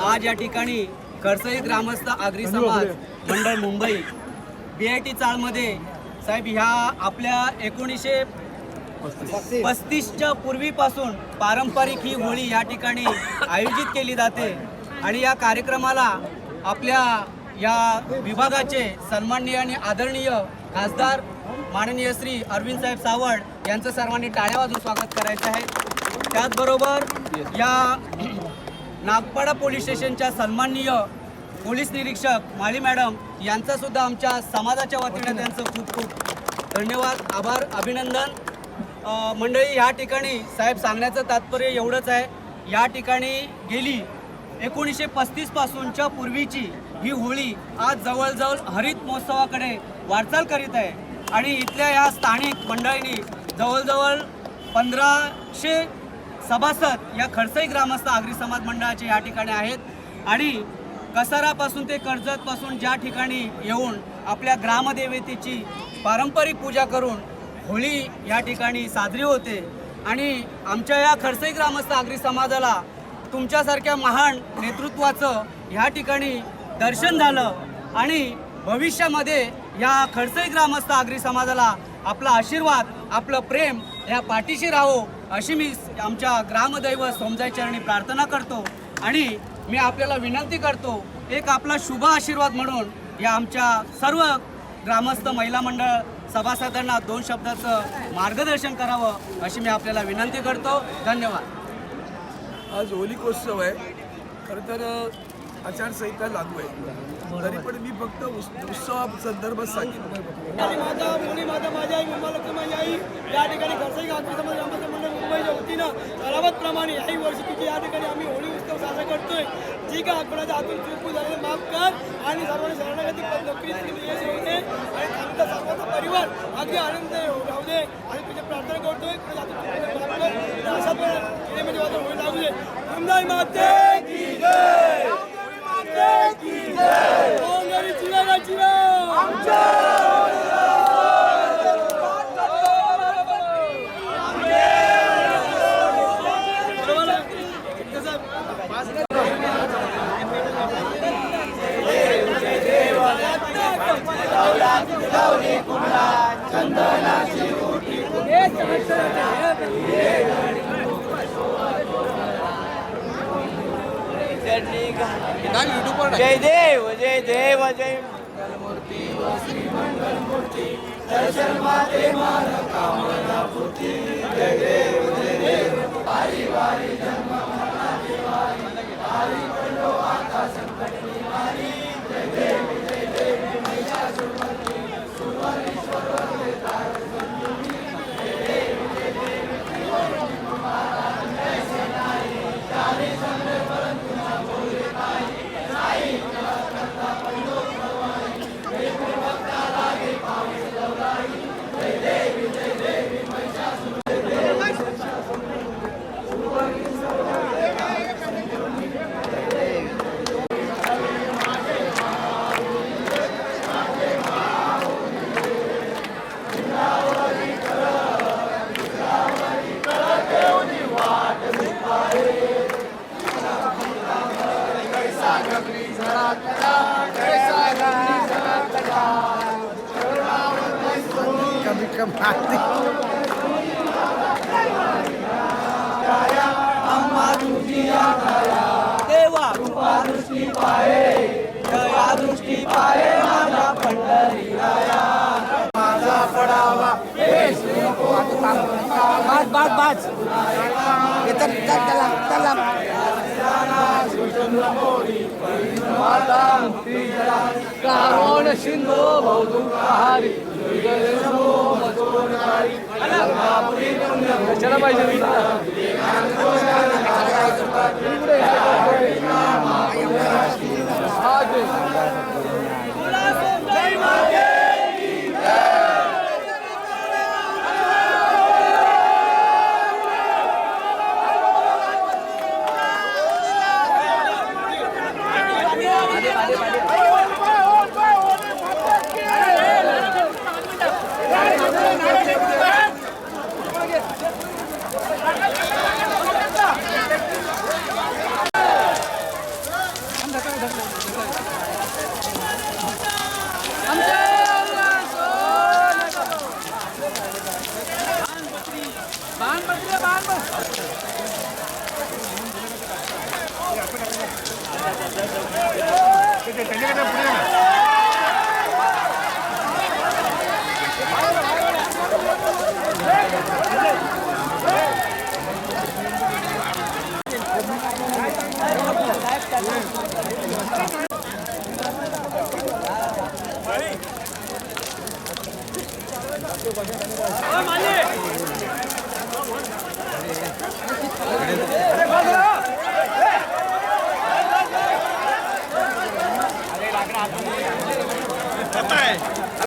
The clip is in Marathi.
आज या ठिकाणी खडसई ग्रामस्थ आगरी समाज मंडळ मुंबई BIT चाळमध्ये साहेब ह्या आपल्या 1935च्या पूर्वीपासून पारंपरिक ही होळी या ठिकाणी आयोजित केली जाते आणि या कार्यक्रमाला आपल्या या विभागाचे सन्माननीय आणि आदरणीय खासदार माननीय श्री अरविंद साहेब सावंत यांचं सर्वांनी टाळ्या वाजवून स्वागत करायचं आहे। त्याचबरोबर या नागपाडा पोलीस स्टेशनच्या सन्माननीय पोलीस निरीक्षक माळी मॅडम यांचा सुद्धा आमच्या समाजाच्या वतीने त्यांचं खूप खूप धन्यवाद, आभार, अभिनंदन। मंडळी या ठिकाणी साहेब सांगण्याचं तात्पर्य एवढंच आहे, या ठिकाणी गेली 1935 पासूनच्या पूर्वीची ही होळी आज जवळजवळ हरित महोत्सवाकडे वाटचाल करीत आहे आणि इथल्या या स्थानिक मंडळींनी जवळजवळ 1500 सभासद या खडसई ग्रामस्थ आगरी समाज मंडळाचे या ठिकाणी आहेत आणि कसारापासून ते कर्जतपासून ज्या ठिकाणी येऊन आपल्या ग्रामदेवतेची पारंपरिक पूजा करून होळी या ठिकाणी साजरी होते आणि आमच्या या खडसई ग्रामस्थ आगरी समाजाला तुमच्यासारख्या महान नेतृत्वाचं ह्या ठिकाणी दर्शन झालं आणि भविष्यामध्ये या खडसई ग्रामस्थ आगरी समाजाला आपला आशीर्वाद, आपलं प्रेम या पाठीशी राहो अशी मी आमच्या ग्रामदैवत सोमजाई चरणी प्रार्थना करतो आणि मी आपल्याला विनंती करतो एक आपला शुभ आशीर्वाद म्हणून या आमच्या सर्व ग्रामस्थ महिला मंडळ सभासदांना 2 शब्दाचं मार्गदर्शन करावं अशी मी आपल्याला विनंती करतो। धन्यवाद। आज होलिकोत्सव आहे, खरं तर आचारसंहिता लागू आहे, तरी पण मी फक्त उत्सवासंदर्भात सांगितलं। माता माझी आई मुंबई माझी आई या ठिकाणी खडसई आगरी समाज मंडळ मुंबईच्या वतीनं ठरावाप्रमाणे याही वर्षी तिथे या ठिकाणी आम्ही होळी उत्सव साजरा करतोय। जी का कोणाच्या हातून चूक झालेले माफ कर आणि सर्वांनी शरणागती नोकरी यश होऊ दे आणि आमचा सर्वांचा परिवार अगदी आनंद राहू दे आणि तुझी प्रार्थना करतोय। अशा म्हणजे होळी लागू दे। मुंबई माते की जय, माते की जय, ओंगारी चिरा चिरा आमच्या जय देव जय देव जय मंगलमूर्ती व श्री मंगलमूर्ती दर्शन माते मान कामना पूर्ती। जय देव वारी वारी जन्म मरणाची वारी वारी पडलो आता संकट निवारी। जय देव महिषासुरमर्दिनी सुवर्णेश्वर वरदे तार संजीवनी। जय देव महाराज जैसे नाही चारी समरे परंतु न बोले नाही साई करता पहिलो भवानी भक्ता लागे पावे लवलाई। जय देवी देवा कृपा दृष्टी पाहे दया दृष्टी पाहे माझा पंढरी राया माझा पडावा बाज कारोण सिंधू बहुदुःखहारी चला पाहिजे Hey!